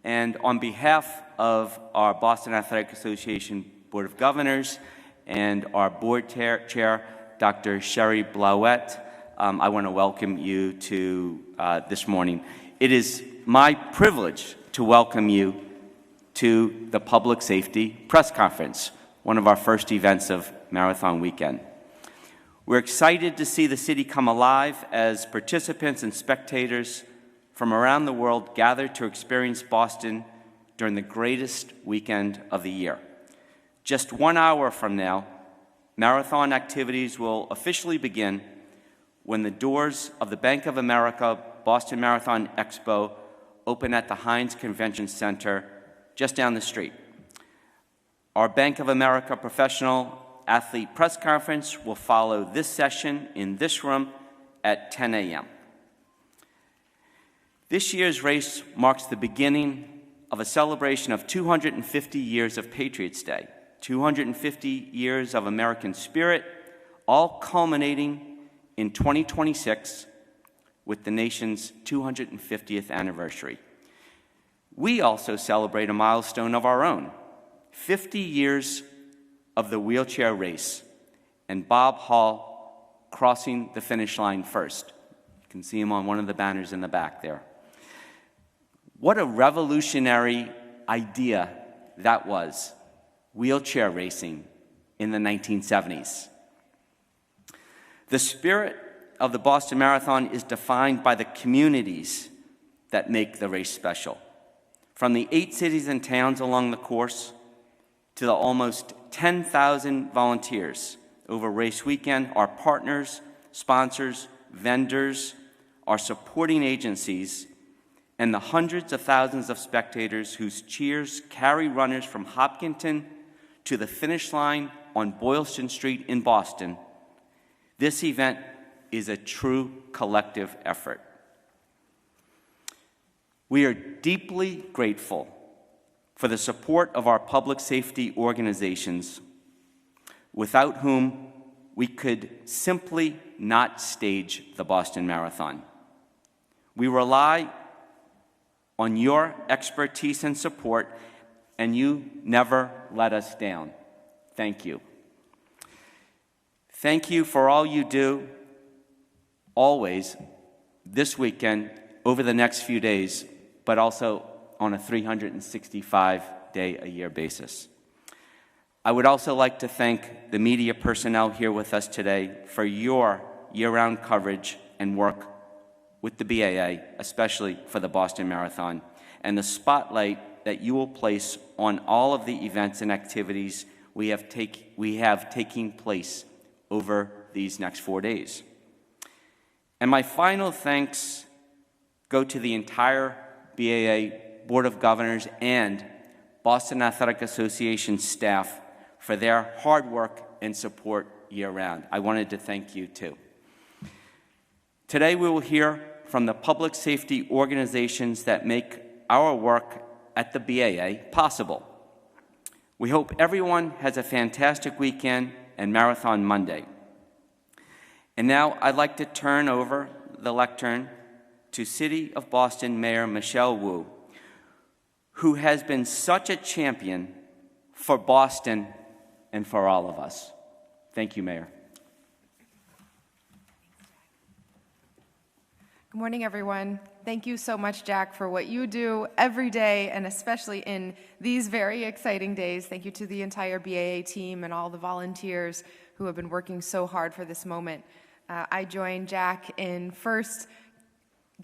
And on behalf of our Boston Athletic Association Board of Governors and our board chair, Dr. Sherry Blauette, I want to welcome you to this morning. It is my privilege to welcome you to the Public Safety Press Conference, one of our first events of Marathon Weekend. We're excited to see the city come alive as participants and spectators from around the world gather to experience Boston during the greatest weekend of the year. Just 1 hour from now, marathon activities will officially begin when the doors of the Bank of America Boston Marathon Expo open at the Heinz Convention Center just down the street. Our Bank of America Professional Athlete Press Conference will follow this session in this room at 10 a.m. This year's race marks the beginning of a celebration of 250 years of Patriots' Day, 250 years of American spirit, all culminating in 2026 with the nation's 250th anniversary. We also celebrate a milestone of our own, 50 years of the wheelchair race, and Bob Hall crossing the finish line first. You can see him on one of the banners in the back there. What a revolutionary idea that was, wheelchair racing in the 1970s. The spirit of the Boston Marathon is defined by the communities that make the race special. From the 8 cities and towns along the course to the almost 10,000 volunteers over race weekend, our partners, sponsors, vendors, our supporting agencies, and the hundreds of thousands of spectators whose cheers carry runners from Hopkinton to the finish line on Boylston Street in Boston. This event is a true collective effort. We are deeply grateful for the support of our public safety organizations, without whom we could simply not stage the Boston Marathon. We rely on your expertise and support, and you never let us down. Thank you. Thank you for all you do, always, this weekend, over the next few days, but also on a 365-day-a-year basis. I would also like to thank the media personnel here with us today for your year-round coverage and work with the B.A.A., especially for the Boston Marathon, and the spotlight that you will place on all of the events and activities we have taking place over these next 4 days. And my final thanks go to the entire B.A.A. Board of Governors and Boston Athletic Association staff for their hard work and support year-round. I wanted to thank you too. Today we will hear from the public safety organizations that make our work at the B.A.A. possible. We hope everyone has a fantastic weekend and Marathon Monday. And now I'd like to turn over the lectern to City of Boston Mayor Michelle Wu, who has been such a champion for Boston and for all of us. Thank you, Mayor. Good morning, everyone. Thank you so much, Jack, for what you do every day, and especially in these very exciting days. Thank you to the entire B.A.A. team and all the volunteers who have been working so hard for this moment. I join Jack in first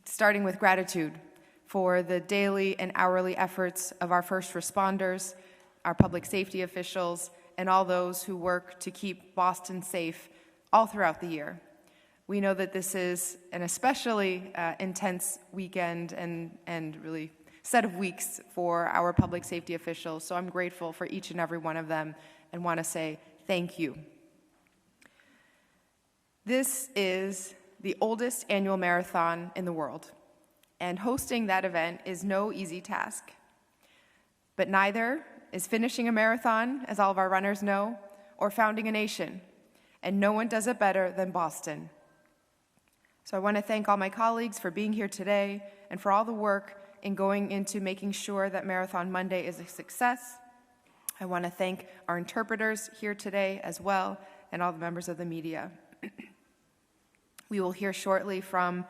starting with gratitude for the daily and hourly efforts of our first responders, our public safety officials, and all those who work to keep Boston safe all throughout the year. We know that this is an especially intense weekend and really set of weeks for our public safety officials, so I'm grateful for each and every one of them and want to say thank you. This is the oldest annual marathon in the world, and hosting that event is no easy task. But neither is finishing a marathon, as all of our runners know, or founding a nation, and no one does it better than Boston. So I want to thank all my colleagues for being here today and for all the work in going into making sure that Marathon Monday is a success. I want to thank our interpreters here today as well, and all the members of the media. We will hear shortly from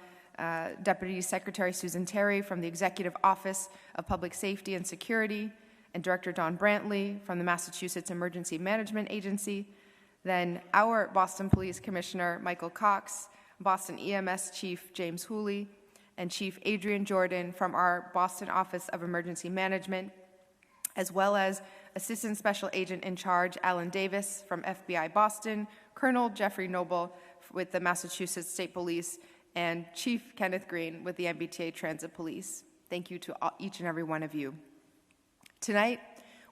Deputy Secretary Susan Terry from the Executive Office of Public Safety and Security, and Director Don Brantley from the Massachusetts Emergency Management Agency. Then our Boston Police Commissioner, Michael Cox, Boston EMS Chief James Hooley, and Chief Adrian Jordan from our Boston Office of Emergency Management, as well as Assistant Special Agent in Charge Alan Davis from FBI Boston, Colonel Jeffrey Noble with the Massachusetts State Police, and Chief Kenneth Green with the MBTA Transit Police. Thank you to each and every one of you. Tonight,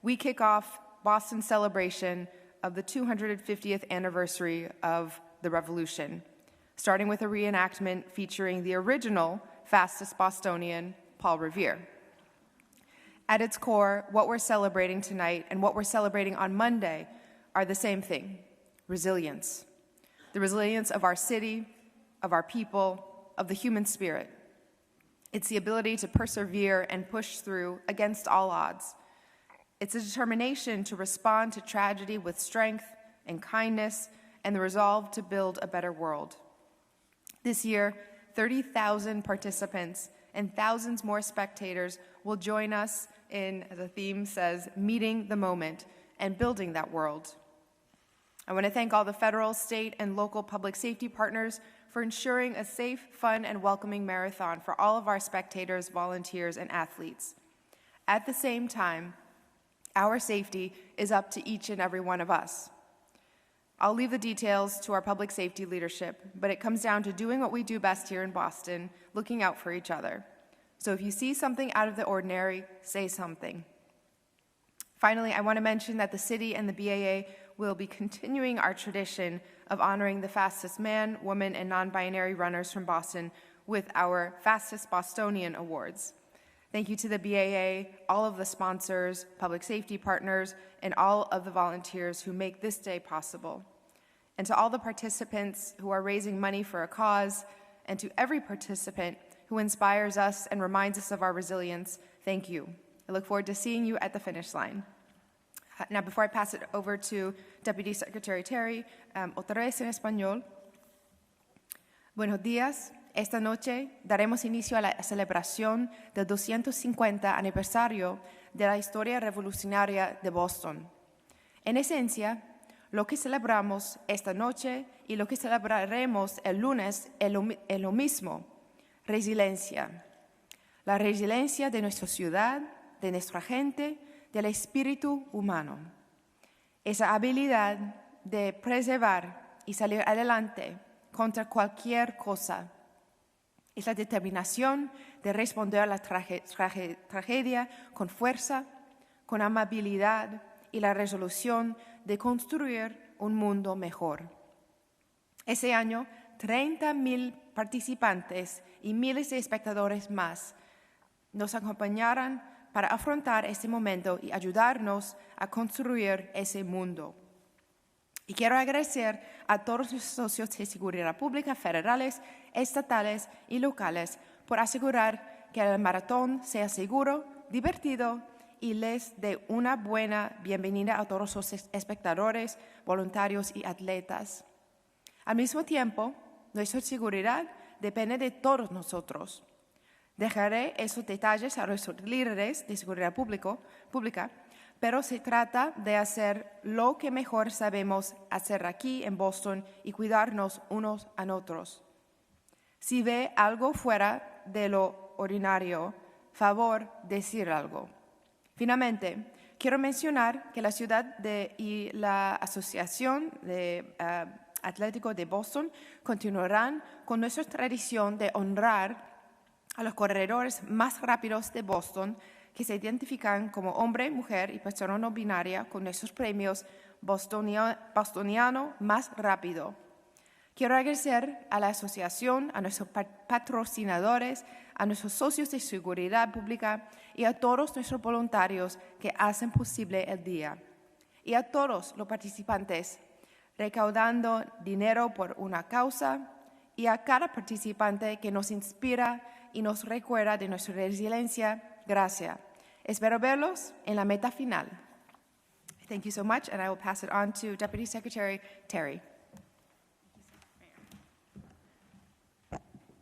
we kick off Boston's celebration of the 250th anniversary of the Revolution, starting with a reenactment featuring the original fastest Bostonian, Paul Revere. At its core, what we're celebrating tonight and what we're celebrating on Monday are the same thing: resilience. The resilience of our city, of our people, of the human spirit. It's the ability to persevere and push through against all odds. It's a determination to respond to tragedy with strength and kindness and the resolve to build a better world. This year, 30,000 participants and thousands more spectators will join us in, as the theme says, meeting the moment and building that world. I want to thank all the federal, state, and local public safety partners for ensuring a safe, fun, and welcoming marathon for all of our spectators, volunteers, and athletes. At the same time, our safety is up to each and every one of us. I'll leave the details to our public safety leadership, but it comes down to doing what we do best here in Boston, looking out for each other. So if you see something out of the ordinary, say something. Finally, I want to mention that the city and the B.A.A. will be continuing our tradition of honoring the fastest man, woman, and non-binary runners from Boston with our Fastest Bostonian Awards. Thank you to the B.A.A., all of the sponsors, public safety partners, and all of the volunteers who make this day possible. And to all the participants who are raising money for a cause, and to every participant who inspires us and reminds us of our resilience, thank you. I look forward to seeing you at the finish line. Now, before I pass it over to Deputy Secretary Terry, otra vez en español. Buenos días. Esta noche daremos inicio a la celebración del 250 aniversario de la historia revolucionaria de Boston. En esencia, lo que celebramos esta noche y lo que celebraremos el lunes es lo mismo: resiliencia. La resiliencia de nuestra ciudad, de nuestra gente, del espíritu humano. Esa habilidad de preservar y salir adelante contra cualquier cosa. Es la determinación de responder a la tragedia con fuerza, con amabilidad y la resolución de construir un mundo mejor. Ese año, 30,000 participantes y miles de espectadores más nos acompañarán para afrontar este momento y ayudarnos a construir ese mundo. Y quiero agradecer a todos los socios de seguridad pública federales, estatales y locales por asegurar que el maratón sea seguro, divertido y les dé una buena bienvenida a todos los espectadores, voluntarios y atletas. Al mismo tiempo, nuestra seguridad depende de todos nosotros. Dejaré esos detalles a nuestros líderes de seguridad pública, pero se trata de hacer lo que mejor sabemos hacer aquí en Boston y cuidarnos unos a otros. Si ve algo fuera de lo ordinario, favor decir algo. Finalmente, quiero mencionar que la ciudad y la Asociación de Atlético de Boston continuarán con nuestra tradición de honrar a los corredores más rápidos de Boston que se identifican como hombre, mujer y persona no binaria con nuestros premios bostoniano más rápido. Quiero agradecer a la asociación, a nuestros patrocinadores, a nuestros socios de seguridad pública y a todos nuestros voluntarios que hacen posible el día. Y a todos los participantes, recaudando dinero por una causa, y a cada participante que nos inspira y nos recuerda de nuestra resiliencia. Gracias. Espero verlos en la meta final. Thank you so much, and I will pass it on to Deputy Secretary Terry.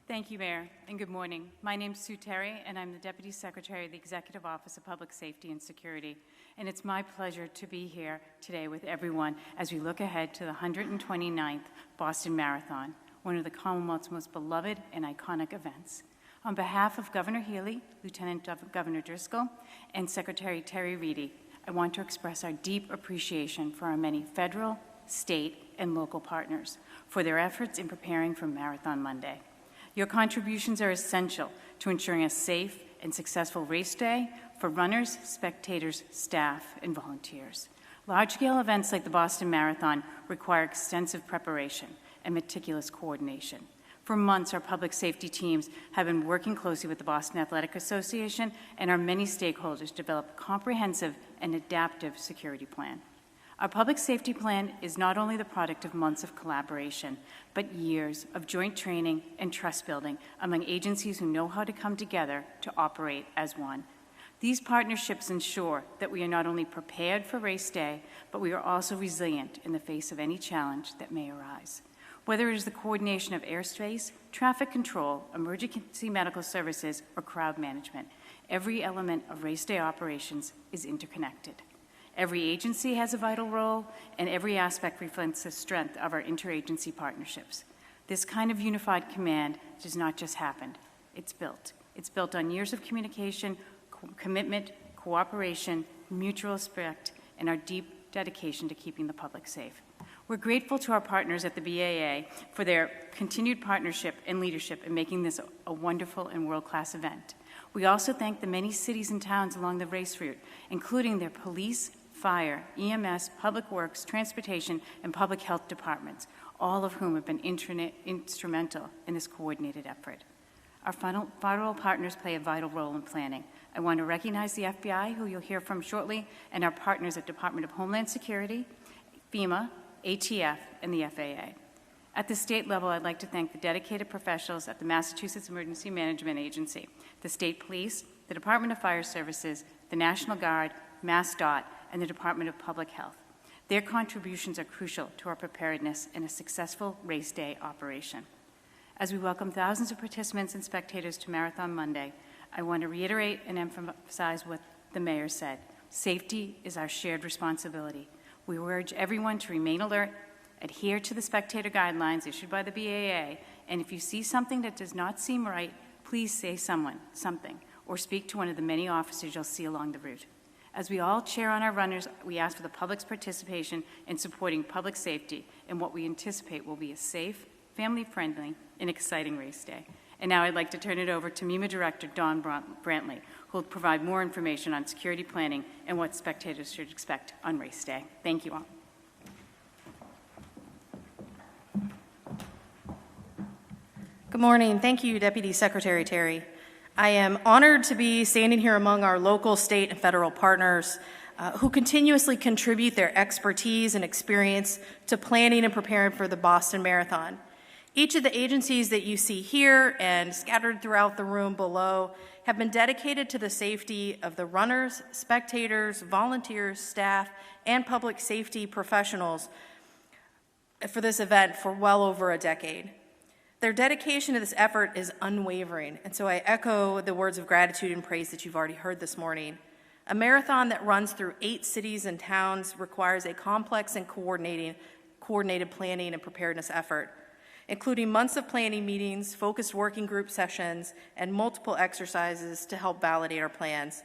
Thank you, Mayor, and good morning. My name is Sue Terry, and I'm the Deputy Secretary of the Executive Office of Public Safety and Security. And it's my pleasure to be here today with everyone as we look ahead to the 129th Boston Marathon, one of the Commonwealth's most beloved and iconic events. On behalf of Governor Healy, Lieutenant Governor Driscoll, and Secretary Terry Reedy, I want to express our deep appreciation for our many federal, state, and local partners for their efforts in preparing for Marathon Monday. Your contributions are essential to ensuring a safe and successful race day for runners, spectators, staff, and volunteers. Large-scale events like the Boston Marathon require extensive preparation and meticulous coordination. For months, our public safety teams have been working closely with the Boston Athletic Association and our many stakeholders to develop a comprehensive and adaptive security plan. Our public safety plan is not only the product of months of collaboration, but years of joint training and trust building among agencies who know how to come together to operate as one. These partnerships ensure that we are not only prepared for race day, but we are also resilient in the face of any challenge that may arise. Whether it is the coordination of airspace, traffic control, emergency medical services, or crowd management, every element of race day operations is interconnected. Every agency has a vital role, and every aspect reflects the strength of our interagency partnerships. This kind of unified command does not just happen, it's built. It's built on years of communication, commitment, cooperation, mutual respect, and our deep dedication to keeping the public safe. We're grateful to our partners at the B.A.A. for their continued partnership and leadership in making this a wonderful and world-class event. We also thank the many cities and towns along the race route, including their police, fire, EMS, public works, transportation, and public health departments, all of whom have been instrumental in this coordinated effort. Our federal partners play a vital role in planning. I want to recognize the FBI, who you'll hear from shortly, and our partners at Department of Homeland Security, FEMA, ATF, and the FAA. At the state level, I'd like to thank the dedicated professionals at the Massachusetts Emergency Management Agency, the State Police, the Department of Fire Services, the National Guard, MassDOT, and the Department of Public Health. Their contributions are crucial to our preparedness in a successful race day operation. As we welcome thousands of participants and spectators to Marathon Monday, I want to reiterate and emphasize what the Mayor said. Safety is our shared responsibility. We urge everyone to remain alert, adhere to the spectator guidelines issued by the B.A.A., and if you see something that does not seem right, please say something, or speak to one of the many officers you'll see along the route. As we all cheer on our runners, we ask for the public's participation in supporting public safety in what we anticipate will be a safe, family-friendly, and exciting race day. And now I'd like to turn it over to MEMA Director Dawn Brantley, who will provide more information on security planning and what spectators should expect on race day. Thank you all. Good morning. Thank you, Deputy Secretary Terry. I am honored to be standing here among our local, state, and federal partners who continuously contribute their expertise and experience to planning and preparing for the Boston Marathon. Each of the agencies that you see here and scattered throughout the room below have been dedicated to the safety of the runners, spectators, volunteers, staff, and public safety professionals for this event for well over a decade. Their dedication to this effort is unwavering, and so I echo the words of gratitude and praise that you've already heard this morning. A marathon that runs through 8 cities and towns requires a complex and coordinated planning and preparedness effort, including months of planning meetings, focused working group sessions, and multiple exercises to help validate our plans.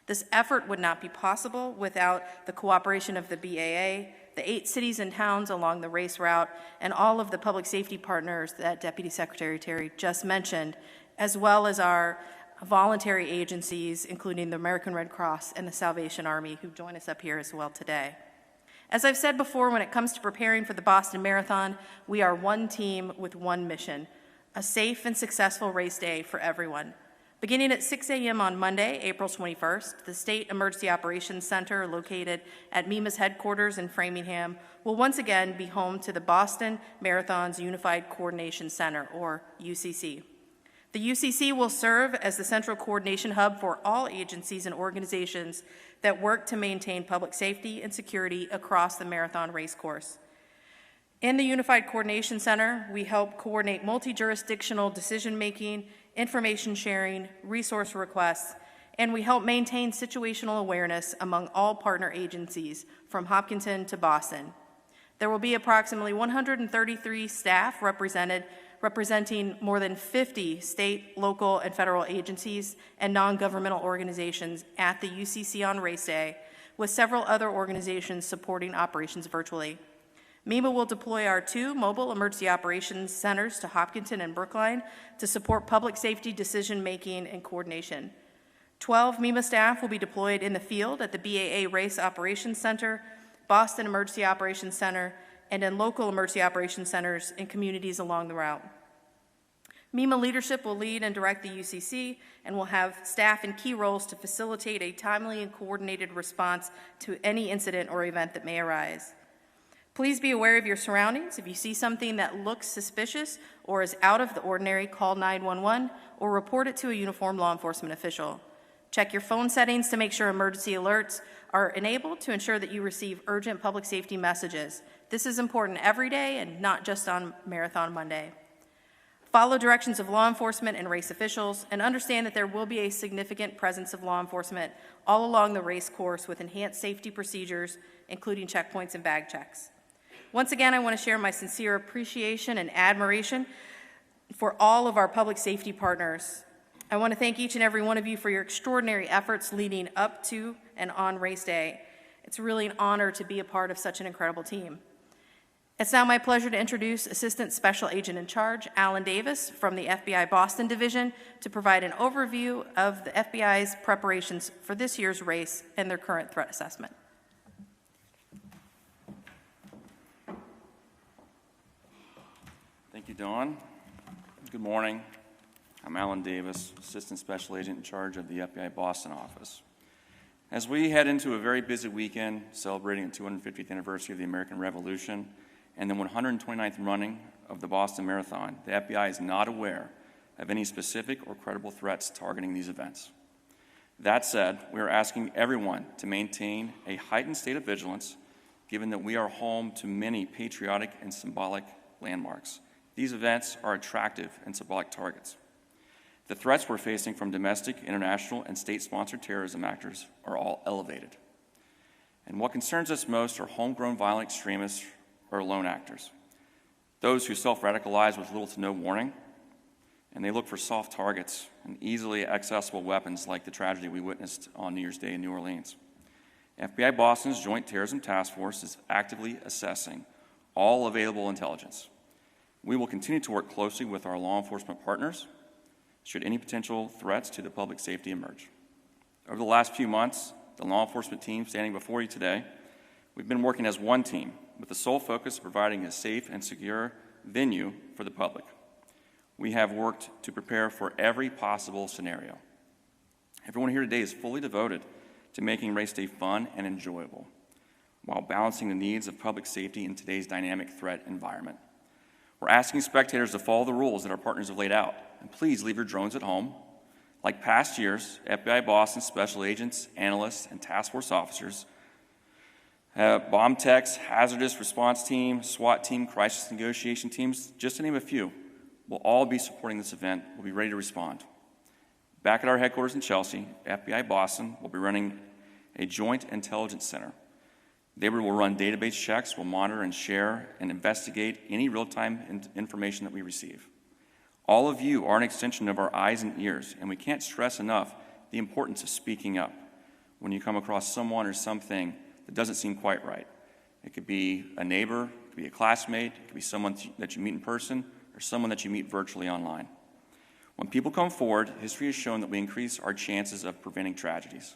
This effort would not be possible without the cooperation of the B.A.A., the 8 cities and towns along the race route, and all of the public safety partners that Deputy Secretary Terry just mentioned, as well as our voluntary agencies, including the American Red Cross and the Salvation Army, who join us up here as well today. As I've said before, when it comes to preparing for the Boston Marathon, we are one team with one mission, a safe and successful race day for everyone. Beginning at 6 a.m. on Monday, April 21st, the State Emergency Operations Center, located at MEMA's headquarters in Framingham, will once again be home to the Boston Marathon's Unified Coordination Center, or UCC. The UCC will serve as the central coordination hub for all agencies and organizations that work to maintain public safety and security across the marathon race course. In the Unified Coordination Center, we help coordinate multi-jurisdictional decision-making, information sharing, resource requests, and we help maintain situational awareness among all partner agencies from Hopkinton to Boston. There will be approximately 133 staff representing more than 50 state, local, and federal agencies and non-governmental organizations at the UCC on race day, with several other organizations supporting operations virtually. MEMA will deploy our 2 mobile emergency operations centers to Hopkinton and Brookline to support public safety decision-making and coordination. 12 MEMA staff will be deployed in the field at the B.A.A. Race Operations Center, Boston Emergency Operations Center, and in local emergency operations centers in communities along the route. MEMA leadership will lead and direct the UCC and will have staff in key roles to facilitate a timely and coordinated response to any incident or event that may arise. Please be aware of your surroundings. If you see something that looks suspicious or is out of the ordinary, call 911 or report it to a uniformed law enforcement official. Check your phone settings to make sure emergency alerts are enabled to ensure that you receive urgent public safety messages. This is important every day and not just on Marathon Monday. Follow directions of law enforcement and race officials, and understand that there will be a significant presence of law enforcement all along the race course with enhanced safety procedures, including checkpoints and bag checks. Once again, I want to share my sincere appreciation and admiration for all of our public safety partners. I want to thank each and every one of you for your extraordinary efforts leading up to and on race day. It's really an honor to be a part of such an incredible team. It's now my pleasure to introduce Assistant Special Agent in Charge, Alan Davis, from the FBI Boston Division, to provide an overview of the FBI's preparations for this year's race and their current threat assessment. Thank you, Dawn. Good morning. I'm Alan Davis, Assistant Special Agent in charge of the FBI Boston office. As we head into a very busy weekend celebrating the 250th anniversary of the American Revolution and the 129th running of the Boston Marathon, the FBI is not aware of any specific or credible threats targeting these events. That said, we are asking everyone to maintain a heightened state of vigilance, given that we are home to many patriotic and symbolic landmarks. These events are attractive and symbolic targets. The threats we're facing from domestic, international, and state-sponsored terrorism actors are all elevated. And what concerns us most are homegrown violent extremists or lone actors, those who self-radicalize with little to no warning, and they look for soft targets and easily accessible weapons like the tragedy we witnessed on New Year's Day in New Orleans. FBI Boston's Joint Terrorism Task Force is actively assessing all available intelligence. We will continue to work closely with our law enforcement partners should any potential threats to the public safety emerge. Over the last few months, the law enforcement team standing before you today, we've been working as one team with the sole focus of providing a safe and secure venue for the public. We have worked to prepare for every possible scenario. Everyone here today is fully devoted to making race day fun and enjoyable, while balancing the needs of public safety in today's dynamic threat environment. We're asking spectators to follow the rules that our partners have laid out, and please leave your drones at home. Like past years, FBI Boston special agents, analysts, and task force officers, bomb techs, hazardous response team, SWAT team, crisis negotiation teams, just to name a few, will all be supporting this event. We'll be ready to respond. Back at our headquarters in Chelsea, FBI Boston will be running a joint intelligence center. They will run database checks, will monitor and share and investigate any real-time information that we receive. All of you are an extension of our eyes and ears, and we can't stress enough the importance of speaking up when you come across someone or something that doesn't seem quite right. It could be a neighbor, it could be a classmate, it could be someone that you meet in person, or someone that you meet virtually online. When people come forward, history has shown that we increase our chances of preventing tragedies.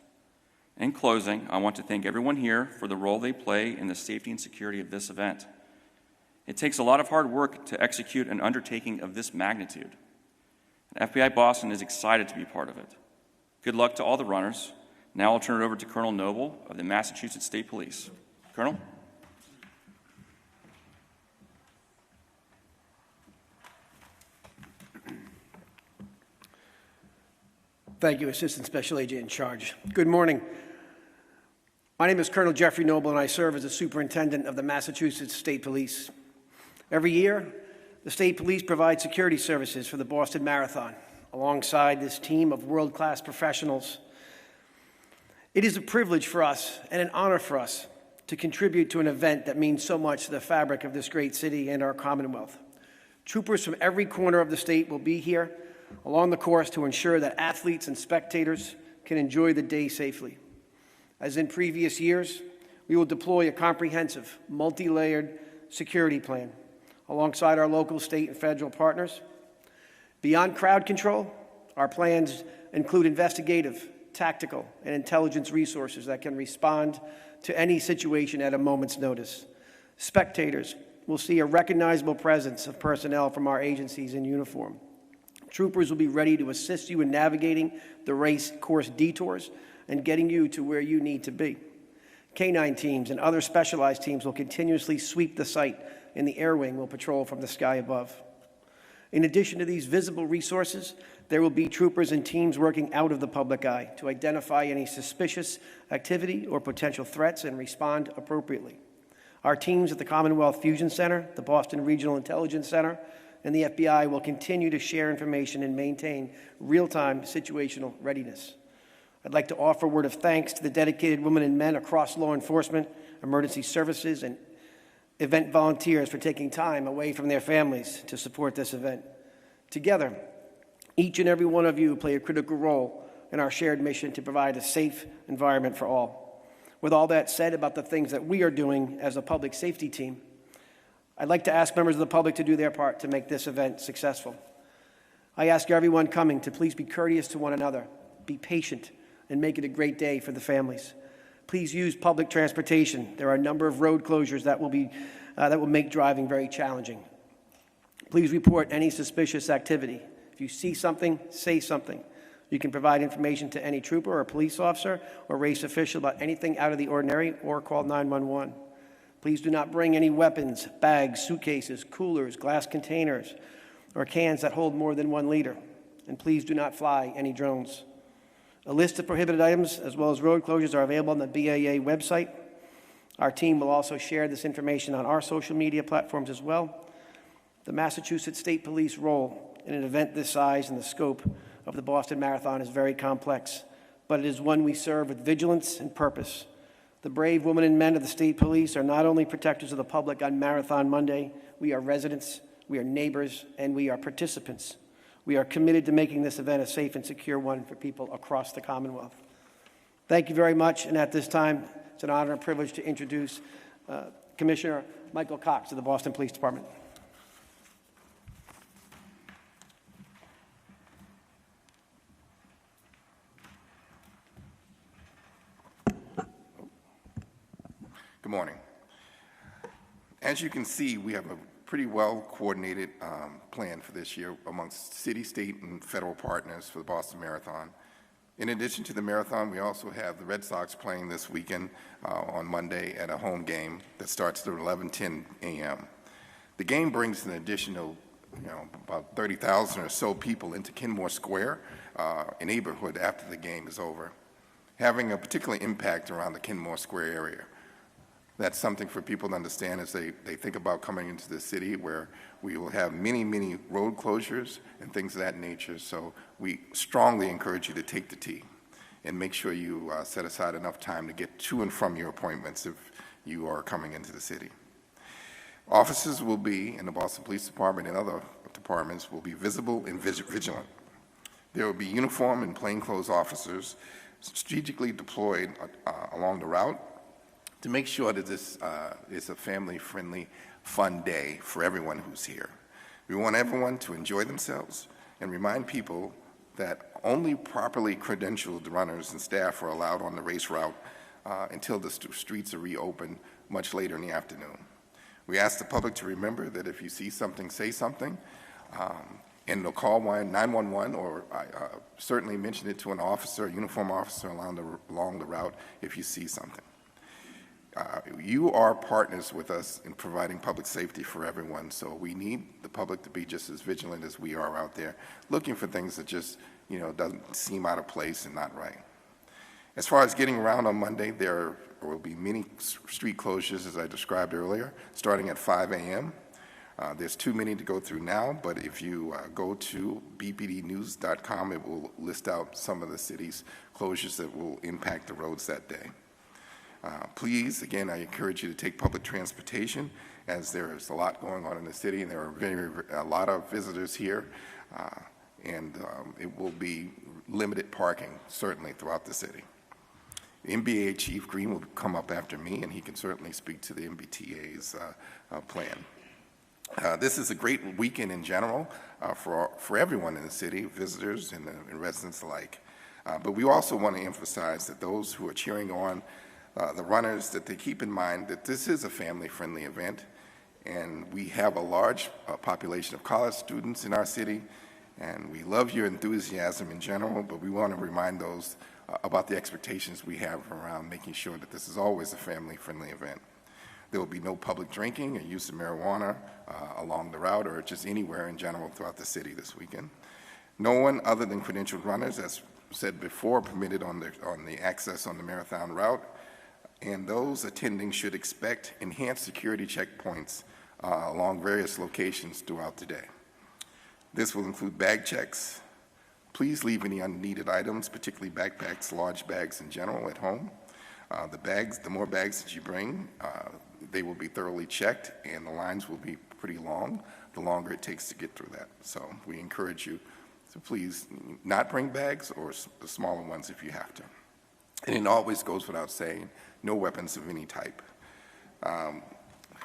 In closing, I want to thank everyone here for the role they play in the safety and security of this event. It takes a lot of hard work to execute an undertaking of this magnitude. And FBI Boston is excited to be part of it. Good luck to all the runners. Now I'll turn it over to Colonel Noble of the Massachusetts State Police. Colonel? Thank you, Assistant Special Agent in Charge. Good morning. My name is Colonel Jeffrey Noble, and I serve as the Superintendent of the Massachusetts State Police. Every year, the State Police provide security services for the Boston Marathon, alongside this team of world-class professionals. It is a privilege for us and an honor for us to contribute to an event that means so much to the fabric of this great city and our Commonwealth. Troopers from every corner of the state will be here along the course to ensure that athletes and spectators can enjoy the day safely. As in previous years, we will deploy a comprehensive, multi-layered security plan alongside our local, state, and federal partners. Beyond crowd control, our plans include investigative, tactical, and intelligence resources that can respond to any situation at a moment's notice. Spectators will see a recognizable presence of personnel from our agencies in uniform. Troopers will be ready to assist you in navigating the race course detours and getting you to where you need to be. K-9 teams and other specialized teams will continuously sweep the site, and the air wing will patrol from the sky above. In addition to these visible resources, there will be troopers and teams working out of the public eye to identify any suspicious activity or potential threats and respond appropriately. Our teams at the Commonwealth Fusion Center, the Boston Regional Intelligence Center, and the FBI will continue to share information and maintain real-time situational readiness. I'd like to offer a word of thanks to the dedicated women and men across law enforcement, emergency services, and event volunteers for taking time away from their families to support this event. Together, each and every one of you play a critical role in our shared mission to provide a safe environment for all. With all that said about the things that we are doing as a public safety team, I'd like to ask members of the public to do their part to make this event successful. I ask everyone coming to please be courteous to one another, be patient, and make it a great day for the families. Please use public transportation. There are a number of road closures that will make driving very challenging. Please report any suspicious activity. If you see something, say something. You can provide information to any trooper or police officer or race official about anything out of the ordinary, or call 911. Please do not bring any weapons, bags, suitcases, coolers, glass containers, or cans that hold more than 1 liter. And please do not fly any drones. A list of prohibited items as well as road closures are available on the B.A.A. website. Our team will also share this information on our social media platforms as well. The Massachusetts State Police role in an event this size and the scope of the Boston Marathon is very complex, but it is one we serve with vigilance and purpose. The brave women and men of the State Police are not only protectors of the public on Marathon Monday, we are residents, we are neighbors, and we are participants. We are committed to making this event a safe and secure one for people across the Commonwealth. Thank you very much, and at this time, it's an honor and privilege to introduce Commissioner Michael Cox of the Boston Police Department. Good morning. As you can see, we have a pretty well-coordinated plan for this year amongst city, state, and federal partners for the Boston Marathon. In addition to the marathon, we also have the Red Sox playing this weekend on Monday at a home game that starts at 11:10 a.m. The game brings an additional, about 30,000 or so people into Kenmore Square, a neighborhood after the game is over, having a particular impact around the Kenmore Square area. That's something for people to understand as they think about coming into the city, where we will have many, many road closures and things of that nature. So we strongly encourage you to take the T and make sure you set aside enough time to get to and from your appointments if you are coming into the city. Officers will be, in the Boston Police Department and other departments, will be visible and vigilant. There will be uniformed and plainclothes officers strategically deployed along the route to make sure that this is a family-friendly, fun day for everyone who's here. We want everyone to enjoy themselves and remind people that only properly credentialed runners and staff are allowed on the race route until the streets are reopened much later in the afternoon. We ask the public to remember that if you see something, say something, and they'll call 911 or certainly mention it to an officer, a uniformed officer along the route if you see something. You are partners with us in providing public safety for everyone, so we need the public to be just as vigilant as we are out there, looking for things that just, doesn't seem out of place and not right. As far as getting around on Monday, there will be many street closures, as I described earlier, starting at 5 a.m. There's too many to go through now, but if you go to bpdnews.com, it will list out some of the city's closures that will impact the roads that day. Please, again, I encourage you to take public transportation, as there is a lot going on in the city, and there are a lot of visitors here, and it will be limited parking, certainly, throughout the city. The MBA Chief Green will come up after me, and he can certainly speak to the MBTA's plan. This is a great weekend in general for everyone in the city, visitors and residents alike. But we also want to emphasize that those who are cheering on the runners, that they keep in mind that this is a family-friendly event, and we have a large population of college students in our city, and we love your enthusiasm in general, but we want to remind those about the expectations we have around making sure that this is always a family-friendly event. There will be no public drinking or use of marijuana along the route or just anywhere in general throughout the city this weekend. No one other than credentialed runners, as said before, permitted on the access on the marathon route, and those attending should expect enhanced security checkpoints along various locations throughout the day. This will include bag checks. Please leave any unneeded items, particularly backpacks, large bags in general, at home. The more bags that you bring, they will be thoroughly checked, and the lines will be pretty long, the longer it takes to get through that. So we encourage you to please not bring bags, or the smaller ones if you have to. And it always goes without saying, no weapons of any type.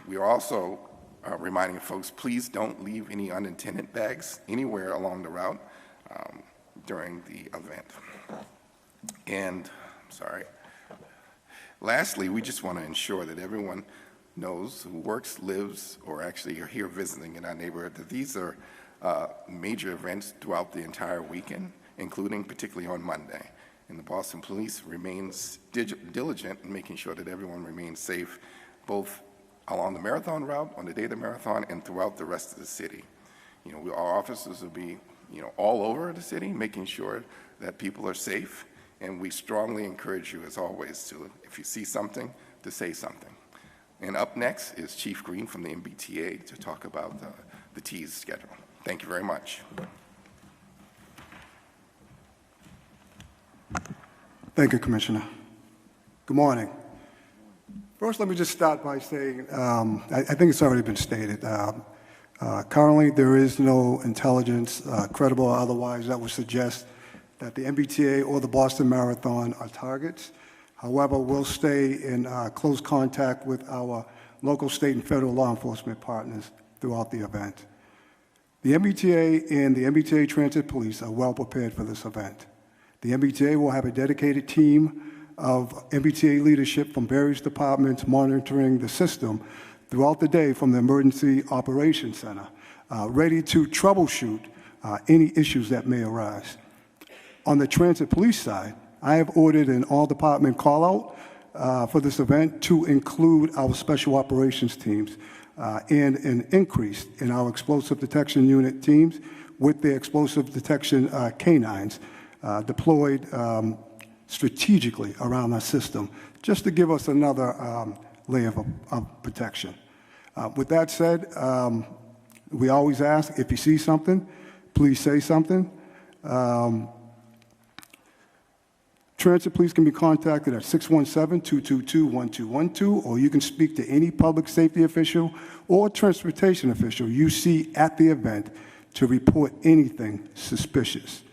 We are also reminding folks, please don't leave any unintended bags anywhere along the route during the event. And, lastly, we just want to ensure that everyone knows who works, lives, or actually are here visiting in our neighborhood that these are major events throughout the entire weekend, including particularly on Monday. And the Boston Police remains diligent in making sure that everyone remains safe, both along the marathon route, on the day of the marathon, and throughout the rest of the city. Our officers will be, all over the city, making sure that people are safe, and we strongly encourage you, as always, to, if you see something, to say something. And up next is Chief Green from the MBTA to talk about the T's schedule. Thank you very much. Thank you, Commissioner. Good morning. First, let me just start by saying, I think it's already been stated, currently there is no intelligence, credible or otherwise, that would suggest that the MBTA or the Boston Marathon are targets. However, we'll stay in close contact with our local, state, and federal law enforcement partners throughout the event. The MBTA and the MBTA Transit Police are well prepared for this event. The MBTA will have a dedicated team of MBTA leadership from various departments monitoring the system throughout the day from the Emergency Operations Center, ready to troubleshoot any issues that may arise. On the Transit Police side, I have ordered an all-department call-out for this event to include our special operations teams and an increase in our explosive detection unit teams with the explosive detection canines deployed strategically around our system, just to give us another layer of protection. With that said, we always ask, if you see something, please say something. Transit Police can be contacted at 617-222-1212, or you can speak to any public safety official or transportation official you see at the event to report anything suspicious.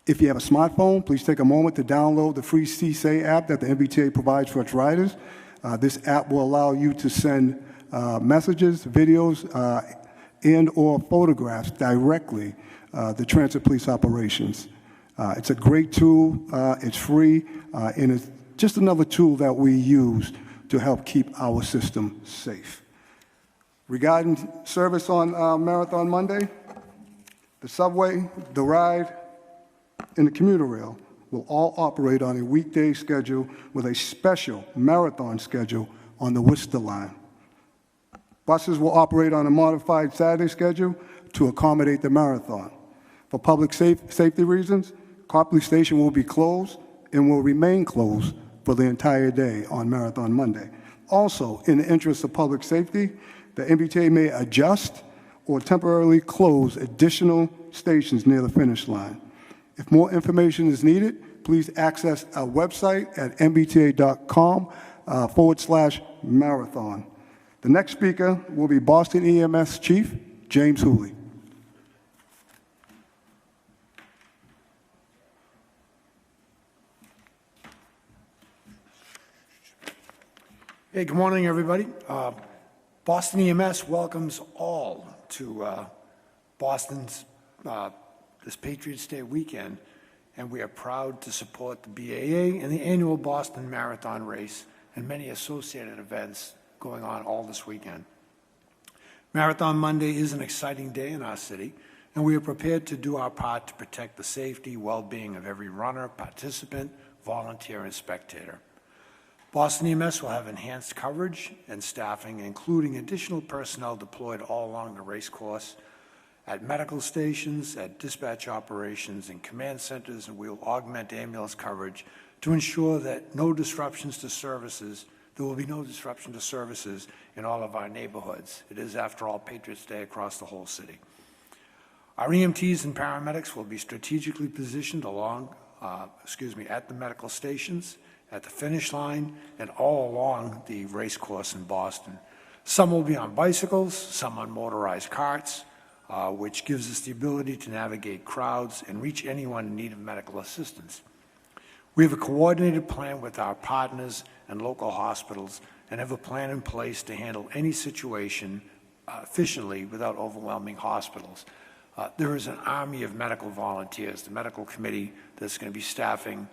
If you have a smartphone, please take a moment to download the free CSAY app that the MBTA provides for its riders. This app will allow you to send messages, videos, and or photographs directly to Transit Police operations. It's a great tool, it's free, and it's just another tool that we use to help keep our system safe. Regarding service on Marathon Monday, the subway, the ride, and the commuter rail will all operate on a weekday schedule with a special marathon schedule on the Worcester line. Buses will operate on a modified Saturday schedule to accommodate the marathon. For public safety reasons, Copley Station will be closed and will remain closed for the entire day on Marathon Monday. Also, in the interest of public safety, the MBTA may adjust or temporarily close additional stations near the finish line. If more information is needed, please access our website at mbta.com/marathon. The next speaker will be Boston EMS Chief James Hooley. Hey, good morning, everybody. Boston EMS welcomes all to Boston's this Patriots Day weekend, and we are proud to support the B.A.A. and the annual Boston Marathon race and many associated events going on all this weekend. Marathon Monday is an exciting day in our city, and we are prepared to do our part to protect the safety, well-being of every runner, participant, volunteer, and spectator. Boston EMS will have enhanced coverage and staffing, including additional personnel deployed all along the race course, at medical stations, at dispatch operations, and command centers, and we will augment ambulance coverage to ensure that there will be no disruption to services in all of our neighborhoods. It is, after all, Patriots Day across the whole city. Our EMTs and paramedics will be strategically positioned at the medical stations, at the finish line, and all along the race course in Boston. Some will be on bicycles, some on motorized carts, which gives us the ability to navigate crowds and reach anyone in need of medical assistance. We have a coordinated plan with our partners and local hospitals and have a plan in place to handle any situation efficiently without overwhelming hospitals. There is an army of medical volunteers, the medical committee that's going to be staffing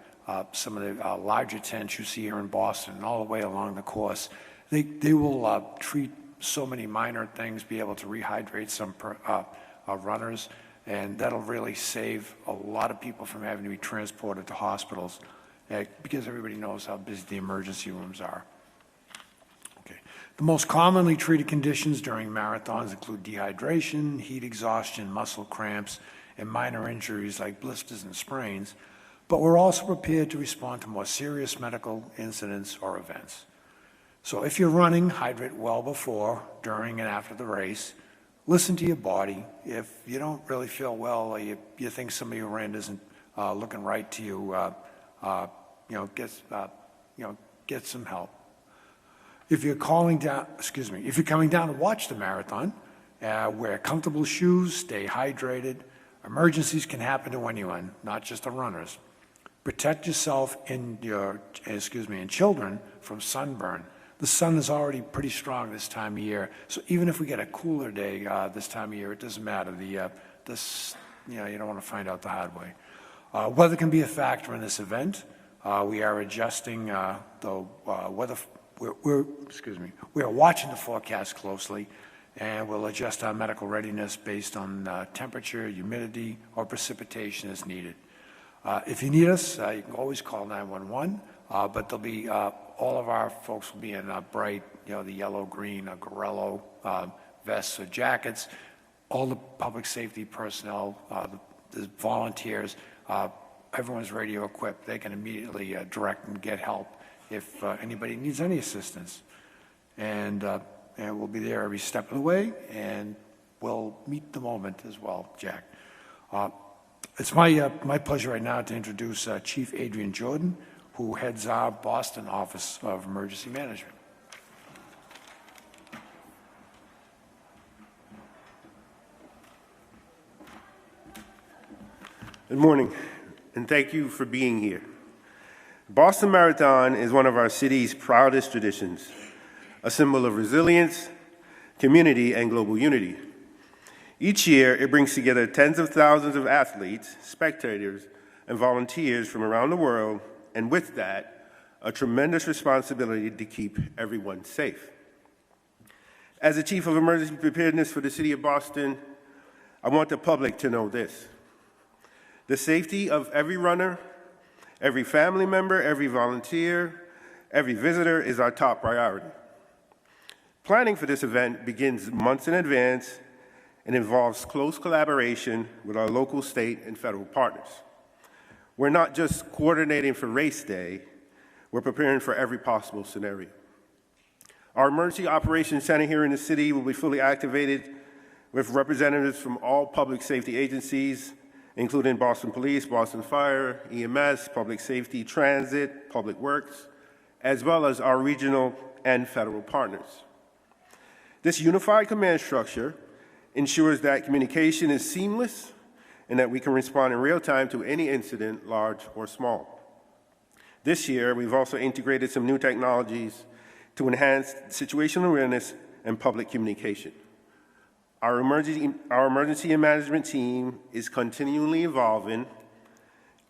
some of the larger tents you see here in Boston and all the way along the course. They will treat so many minor things, be able to rehydrate some runners, and that'll really save a lot of people from having to be transported to hospitals because everybody knows how busy the emergency rooms are. Okay. The most commonly treated conditions during marathons include dehydration, heat exhaustion, muscle cramps, and minor injuries like blisters and sprains, but we're also prepared to respond to more serious medical incidents or events. So if you're running, hydrate well before, during, and after the race. Listen to your body. If you don't really feel well or you think somebody who ran isn't looking right to you, get some help. If you're coming down to watch the marathon, wear comfortable shoes, stay hydrated. Emergencies can happen to anyone, not just the runners. Protect yourself and children from sunburn. The sun is already pretty strong this time of year, so even if we get a cooler day this time of year, it doesn't matter. You don't want to find out the hard way. Weather can be a factor in this event. We are adjusting the weather. We are watching the forecast closely, and we'll adjust our medical readiness based on temperature, humidity, or precipitation as needed. If you need us, you can always call 911, but there'll be all of our folks will be in bright, the yellow, green, Gorello vests or jackets. All the public safety personnel, the volunteers, everyone's radio equipped. They can immediately direct and get help if anybody needs any assistance. And we'll be there every step of the way, and we'll meet the moment as well, Jack. It's my pleasure right now to introduce Chief Adrian Jordan, who heads our Boston Office of Emergency Management. Good morning, and thank you for being here. Boston Marathon is one of our city's proudest traditions, a symbol of resilience, community, and global unity. Each year, it brings together tens of thousands of athletes, spectators, and volunteers from around the world, and with that, a tremendous responsibility to keep everyone safe. As the Chief of Emergency Preparedness for the City of Boston, I want the public to know this. The safety of every runner Every family member, every volunteer, every visitor is our top priority. Planning for this event begins months in advance and involves close collaboration with our local, state, and federal partners. We're not just coordinating for race day, we're preparing for every possible scenario. Our Emergency Operations Center here in the city will be fully activated with representatives from all public safety agencies, including Boston Police, Boston Fire, EMS, Public Safety, Transit, Public Works, as well as our regional and federal partners. This unified command structure ensures that communication is seamless and that we can respond in real time to any incident, large or small. This year, we've also integrated some new technologies to enhance situational awareness and public communication. Our emergency management team is continually evolving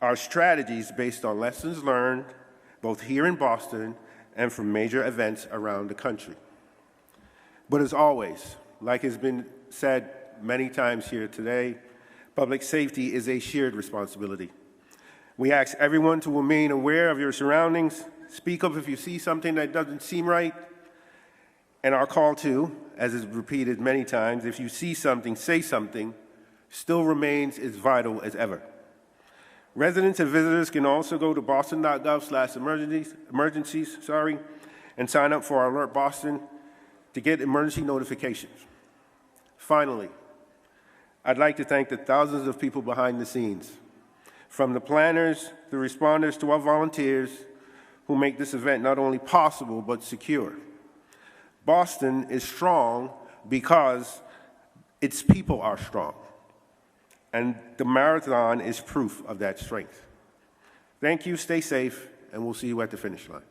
our strategies based on lessons learned, both here in Boston and from major events around the country. But as always, like has been said many times here today, public safety is a shared responsibility. We ask everyone to remain aware of your surroundings, speak up if you see something that doesn't seem right, and our call to, as is repeated many times, if you see something, say something, still remains as vital as ever. Residents and visitors can also go to boston.gov/emergencies, and sign up for Alert Boston to get emergency notifications. Finally, I'd like to thank the thousands of people behind the scenes, from the planners, the responders, to our volunteers who make this event not only possible but secure. Boston is strong because its people are strong, and the marathon is proof of that strength. Thank you, stay safe, and we'll see you at the finish line.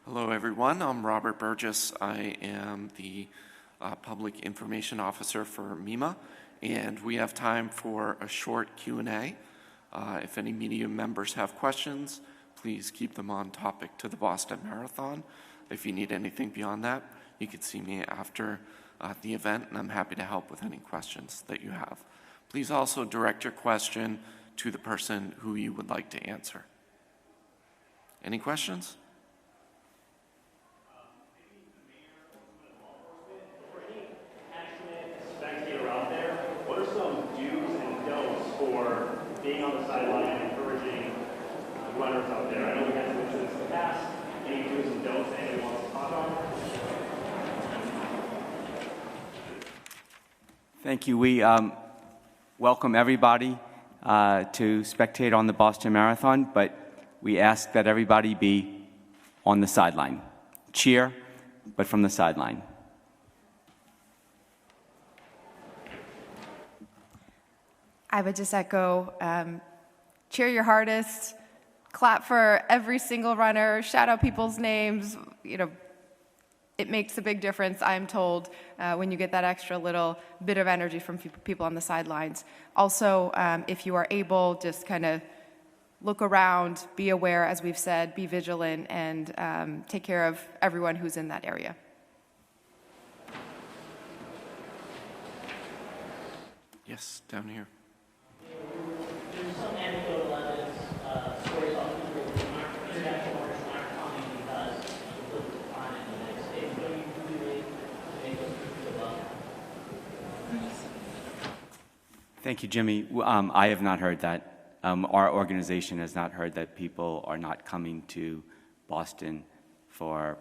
Hello, everyone. I'm Robert Burgess. I am the Public Information Officer for MEMA, and we have time for a short Q&A. If any media members have questions, please keep them on topic to the Boston Marathon. If you need anything beyond that, you can see me after the event, and I'm happy to help with any questions that you have. Please also direct your question to the person who you would like to answer. Any questions? Being on the sideline and encouraging runners out there. I know we had some incidents in the past. Any do's and don'ts anyone wants to talk on? Thank you. We welcome everybody to spectate on the Boston Marathon, but we ask that everybody be on the sideline. Cheer, but from the sideline. I would just echo, cheer your hardest, clap for every single runner, shout out people's names. You know, it makes a big difference, I'm told, when you get that extra little bit of energy from people on the sidelines. Also, if you are able, just kind of look around, be aware, as we've said, be vigilant, and take care of everyone who's in that area. Yes, down here. There's some anecdotal evidence, stories of people who aren't international runners who aren't coming because of political climate in the United States. What are you doing to make those people feel welcome? Thank you, Jimmy. I have not heard that. Our organization has not heard that people are not coming to Boston for,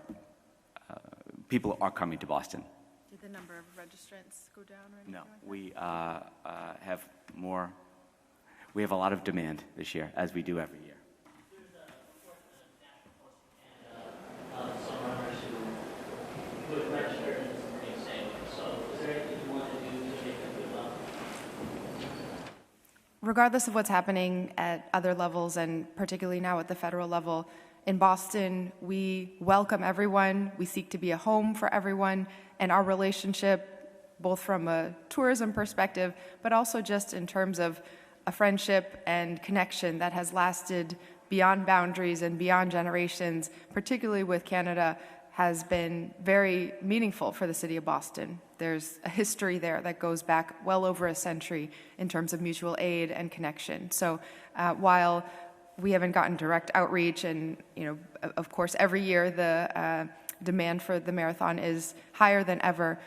people are coming to Boston. Did the number of registrants go down or anything? No, we have more. We have a lot of demand this year, as we do every year. There's a report from the National Post and some runners who have registered and remain safe. So is there anything you want to do to make them feel welcome? Regardless of what's happening at other levels, and particularly now at the federal level, in Boston, we welcome everyone. We seek to be a home for everyone, and our relationship, both from a tourism perspective, but also just in terms of a friendship and connection that has lasted beyond boundaries and beyond generations, particularly with Canada, has been very meaningful for the city of Boston. There's a history there that goes back well over a century in terms of mutual aid and connection. So while we haven't gotten direct outreach, and of course every year the demand for the marathon is higher than ever,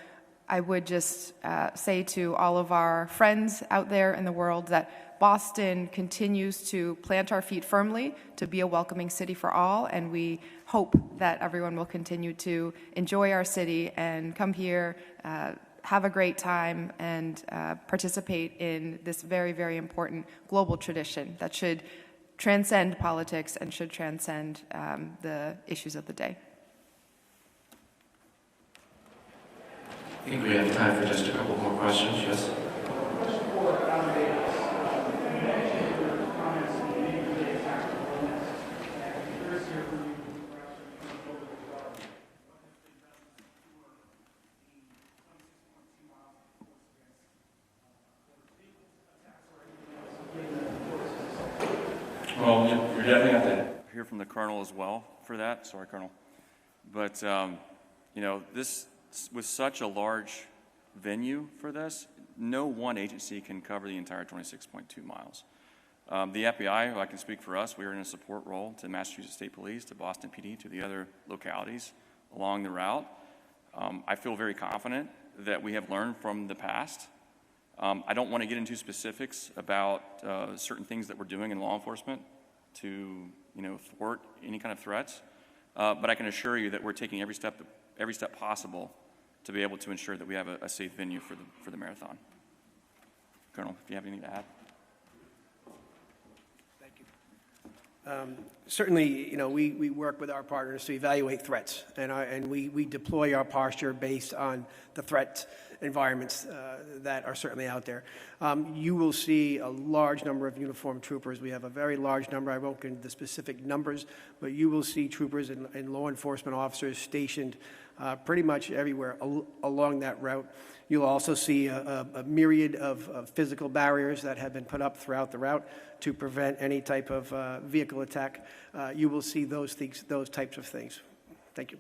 I would just say to all of our friends out there in the world that Boston continues to plant our feet firmly to be a welcoming city for all, and we hope that everyone will continue to enjoy our city and come here, have a great time, and participate in this very, very important global tradition that should transcend politics and should transcend the issues of the day. I think we have time for just a couple more questions. Yes? Well, you're definitely going to hear from the Colonel as well for that. Sorry, Colonel. But, this with such a large venue for this, no one agency can cover the entire 26.2 miles. The FBI, I can speak for us, we are in a support role to Massachusetts State Police, to Boston PD, to the other localities along the route. I feel very confident that we have learned from the past. I don't want to get into specifics about certain things that we're doing in law enforcement to, thwart any kind of threats, but I can assure you that we're taking every step possible to be able to ensure that we have a safe venue for the marathon. Colonel, if you have anything to add. Thank you. Certainly, we work with our partners to evaluate threats, and we deploy our posture based on the threat environments that are certainly out there. You will see a large number of uniformed troopers. We have a very large number. I won't get into the specific numbers, but you will see troopers and law enforcement officers stationed pretty much everywhere along that route. You'll also see a myriad of physical barriers that have been put up throughout the route to prevent any type of vehicle attack. You will see those types of things. Thank you.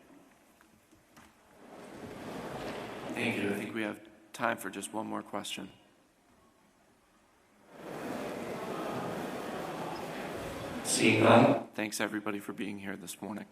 Thank you. I think we have time for just one more question. Seeing none, thanks everybody for being here this morning.